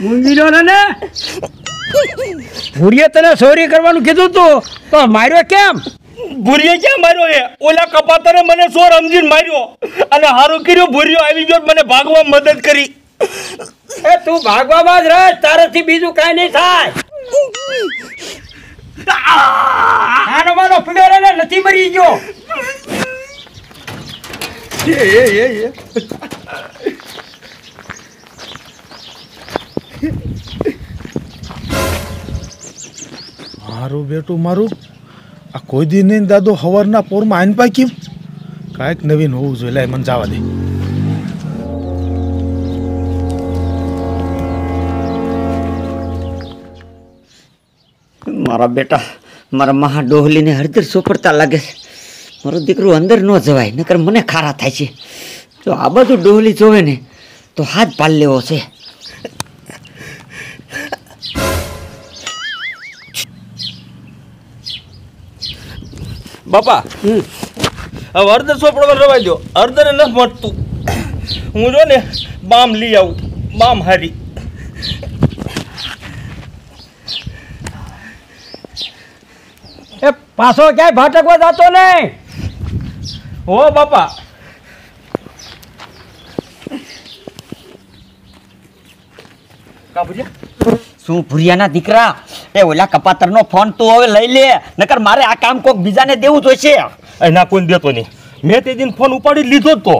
મૂંગીનો ને ભૂરીએ તને ચોરી કરવાનું કીધું તું તો માર્યો કેમ? ભૂરીએ ક્યાં માર્યો એ? ઓલા કપાતરે મને ચોર સમજીને માર્યો અને હારું કર્યું ભૂરીયો આવી ગયો મને ભાગવા મદદ કરી. એ તું ભાગવામાં જ રહ, તારાથી બીજું કાંઈ નહીં થાય. આનો માનો પીડ્યો રે નથી મરી ગયો. મારું બેટું મારું આ કોઈ દી નહીં દાદો હવારના પોરમાં આઈન પાઈ કેમ કાંઈક નવીન હોવું જોઈએ. લે મને જવા દે. મારા બેટા મારા મહા ડોહલીને હળદર સોપડતા લાગે છે. મારો દીકરો અંદર ન જવાય નકર મને ખારા થાય છે. જો આ બધું ડોહલી જોવે ને તો હાથ પાલ લેવો છે. બાપા હવે હળદર સોપડવા રવાઈ દો. હળદર ન મળતું. હું જો ને બામ લઈ આવું. બામ હારી. એ પાછો ક્યાંય ભાટકવા જતો નહીં. હો બાપા. શું ભુરિયાના દીકરા એ ઓલા કપાતરનો ફોન તું હવે લઈ લે નકર મારે આ કામ કોક બીજાને દેવું જોઈશે. એના કોઈ દેતો નહીં. મેં તે દિન ફોન ઉપાડી લીધો જ તો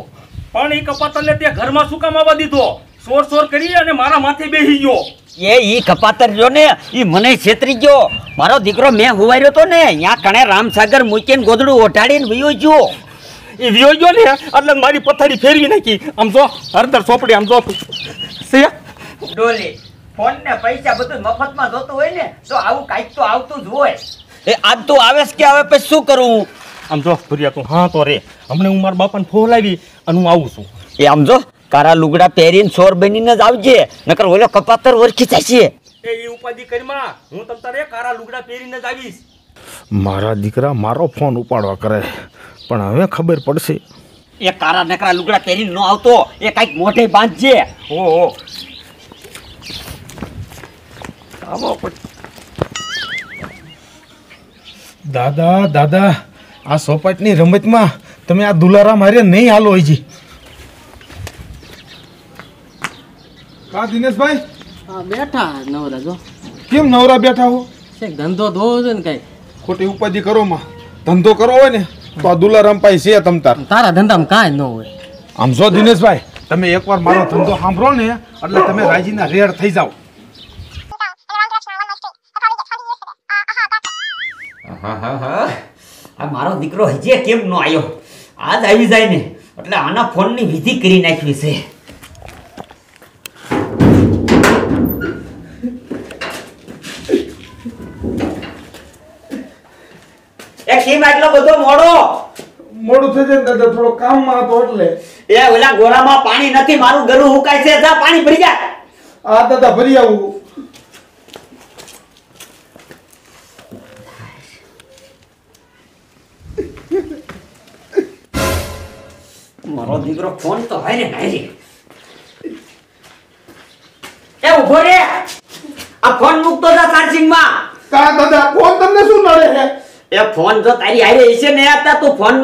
પણ એ કપાતરને તે ઘરમાં શું કામ આવવા દીધો? સોર સોર કરી અને મારા માથે બેસી ગયો. એ ઈ કપાતર જો ને ઈ મને છેતરી ગયો. મારો દીકરો મેં હુવાર્યો તો ને ત્યાં કણે રામસાગર મૂકીને ગોદડું ઓઢાડીને વયો ગયો. એ વિયો ગયો ને એટલે મારી પથારી ફેરવી નાખી. આમ જો હળદર સોપડી આમ જો ડોલી ફોન ને પૈસા બધું મફતમાં જોતું હોય ને તો આવું કાંઈક તો આવતું જ હોય. એ આજ તું આવેસ કે આવે પછી શું કરું? આમ જો ભુરિયા તું હા તો રે. હમણાં હું મારા બાપાને ફોન લાવી અને હું આવું છું. એ આમ જો કારા લુગડા પહેરીને સોર બનીને જ આવજે નકર ઓલો કપાતર ઓળખી જશે. એ ઉપાધિ કરીમાં હું તમ તારે કારા લુગડા પહેરીને જ આવીશ. મારા દીકરા મારો ફોન ઉપાડવા કરે પણ હવે ખબર પડશે. એ કારા નકરા લુગડા પહેરીને ન આવતો એ કાંઈક મોઢે બાંધજે. ઓહો દાદા દાદા આ સોપાટની રમતમાં તમે આ દુલારા મારે નહીં હાલો હજી. કા દિનેશભાઈ? હા બેઠા નવરા જો. કેમ નવરા બેઠા હો? ધંધો ધોવો છે ને કઈ ખોટી ઉપાધિ કરો માં. ધંધો કરવો હોય ને તો આ દુલારામ પાઈ છે તમતાર. તારા ધંધામાં કાંઈ ન હોય. આમ જો દિનેશભાઈ તમે એકવાર મારો ધંધો સાંભળો ને એટલે તમે રાજીના રેડ થઈ જાઓ. આ મારો દીકરો હજી કેમ નો આવ્યો? આજ આવી જાય ને એટલે આના ફોનની વિધિ કરી નાખવી છે. એ કેમ આટલો બધો મોડું થઈ જાય દાદા થોડો કામમાં હતો એટલે. એ ઓલા ગોળામાં પાણી નથી મારું ગળું હુકાય છે. જા પાણી ભરી જા. આ દાદા ભરી આવું. મારો દીકરો ફોન તો હારે નારી. એ ઉભો રે. આ ફોન મૂકતો જા ચાર્જિંગ માં. કા દાદા ફોન તમને શું નડે છે? એ ફોન જો તારી હારે હશે ને હતા તું ફોન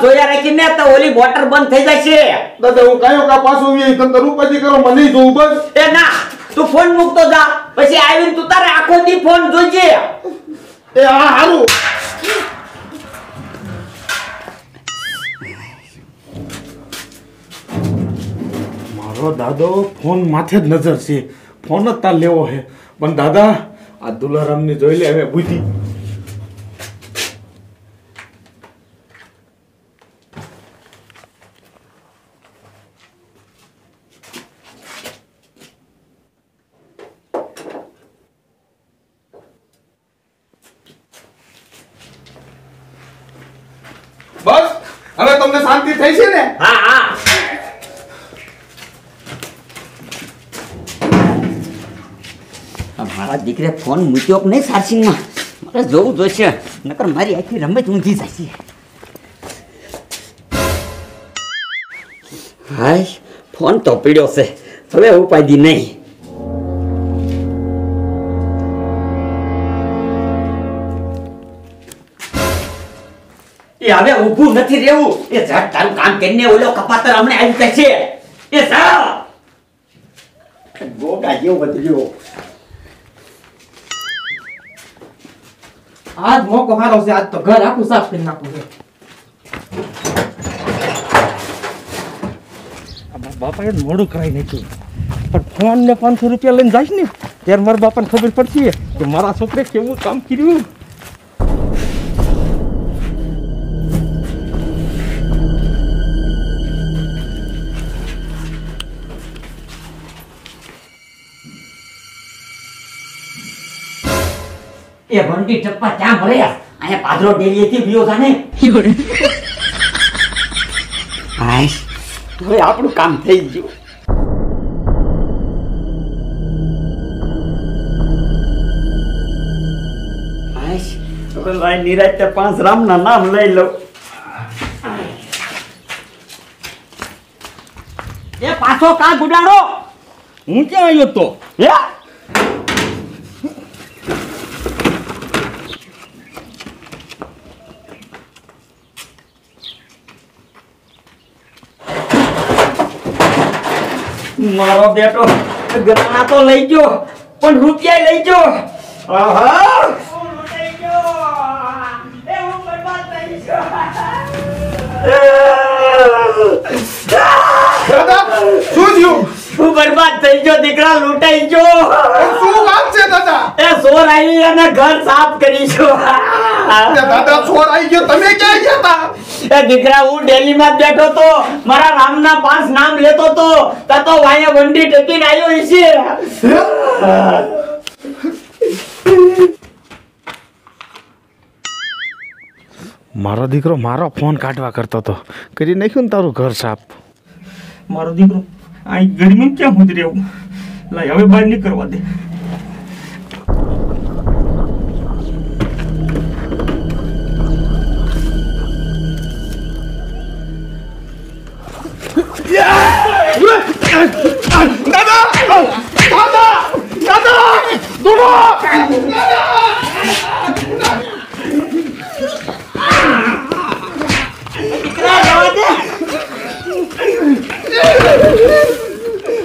જોયા રાખી ને તો ઓલી મોટર બંધ થઈ જશે. દાદા હું કાયો કા પાછું વી તને રૂપાજી કરો મને જોઉં બસ. એ ના તું ફોન મૂકતો જા પછી આવીને તું તારે આખો દી ફોન જોજે. એ હા હારું. મારો દાદો ફોન માથે જ નજર છે. ફોન જ તાર લેવો છે પણ દાદા આ દુલારામની જોઈ લે હવે બુદ્ધિ. બસ હવે તમને શાંતિ થઈ છે ને? હા હા મારા દીકરે ફોન મૂક્યો કે નહીં ચાર્જિંગમાં મારે જોવું જોઈશે નકર મારી આખી રમત ઊંધી જશે. હાય ફોન તો પીડ્યો છે હવે ઉપાધિ નહીં. એ હવે ઊભું નથી રહેવું. એ ઝટ તારું કામ કરીને ઓલો કપાતર હમણે આવી જશે. એ જા ગોગા જેવો બદલ્યો. આજ મોકો હારો છે. આજ તો ઘર આખું સાફ કરી નાખું છે. બાપાએ મોડું કરાવી નાખ્યું, પણ ફોન ને 500 રૂપિયા લઈને જઈશ ને ત્યારે મારા બાપાને ખબર પડશે કે મારા છોકરે કેવું કામ કર્યું. એ બંટી ટપ્પા ક્યાં મળ્યા? અહીંયા પાદરો ડેરીએથી વિયો જાને. હાય હવે આપણું કામ થઈ ગયું. હાય હવે લાઈ નિરાતે 5 રામના નામ લઈ લઉં. એ પાછો કા ગુડાડો? હું ક્યાં આવ્યો તો? હે મારો બેટો ગરાણા તો લઈ ગયો પણ રૂપિયા લઈ ગયો. આહા લઈ ગયો. એ હું બરબાદ થઈ ગયો. દાદા શું થયું? હું બરબાદ થઈ ગયો દીકરા, લૂંટાઈ ગયો. શું વાત છે દાદા? એ ચોર આવી અને ઘર સાફ કરી ગયો. દાદા ચોર આવી ગયો, તમે ક્યાં ગયા હતા? એ દીકરા હું ડેલીમાં જ બેઠો તો, મારા રામના 5 નામ લેતો તો તો વાયા વંડી ટેકીને આવ્યો છે. મારો દીકરો મારો ફોન કાઢવા કરતો હતો, કરી નાખ્યું ને તારું ઘર સાફ. મારો દીકરો આ ગરમી ક્યાં સુધી રહેવું? લાય હવે બહાર નીકળવા દે. દાદા દાદા દાદા દોડો.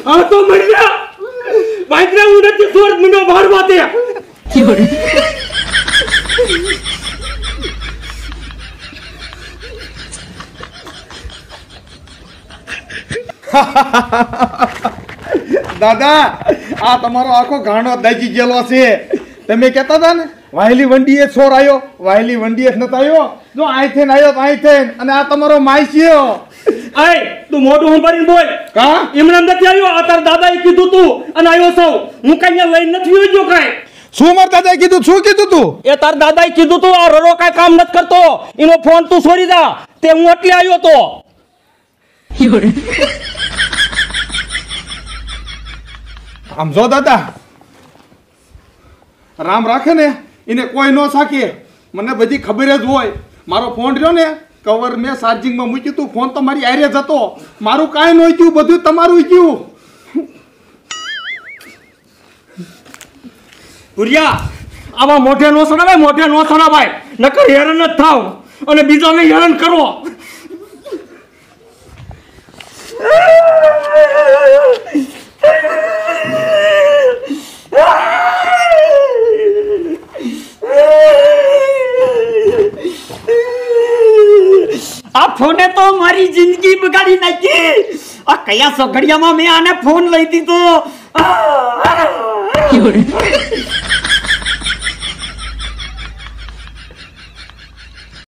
આ તો મરી ગયા. બાઈકરા હું નથી ચોર મને મારવા દે. દાદા આ તમારો આખો ગાંડો દાજી ગયેલો છે. તમે કહેતા હતા ને વાયલી વંડીએ ચોર આવ્યો, વાયલી વંડીએ જ નતો આવ્યો. જો આઈથેન આવ્યો તો આઈથેન, અને આ તમારો માઈસિયો. આય તું મોઢું સંભાળીને બોલ. કા એમને નથી આવ્યો, આ તાર દાદાએ કીધું તું અને આવ્યો સૌ. હું કઈ લઈને નથી આવ્યો કાંઈ. શું માર દાદાએ કીધું? શું કીધું તું? એ તાર દાદાએ કીધું તું આ રરો કાંઈ કામ નથી કરતો, એનો ફોન તું છોડી દા. તે હું એટલે આવ્યો તો. આમ જો દાદા, રામ રાખે ને એને કોઈ ન સાકે. મને બધી ખબર જ હોય. મારો ફોન રહ્યો ને કવર મેં ચાર્જિંગમાં મૂક્યું તું, ફોન તો મારી આરે જ હતો. મારું કાંઈ ન ગયું, બધું તમારું ગયું. ભુરિયા આવા મોઢે નો સડાવાય, મોઢે નો સડાવાય, નકર હેરાન જ થાવ અને બીજાને હેરાન કરો. આ ફોને તો મારી જિંદગી બગાડી નાખી. આ કયા સોઘડિયામાં મેં આને ફોન લઈ દીધો.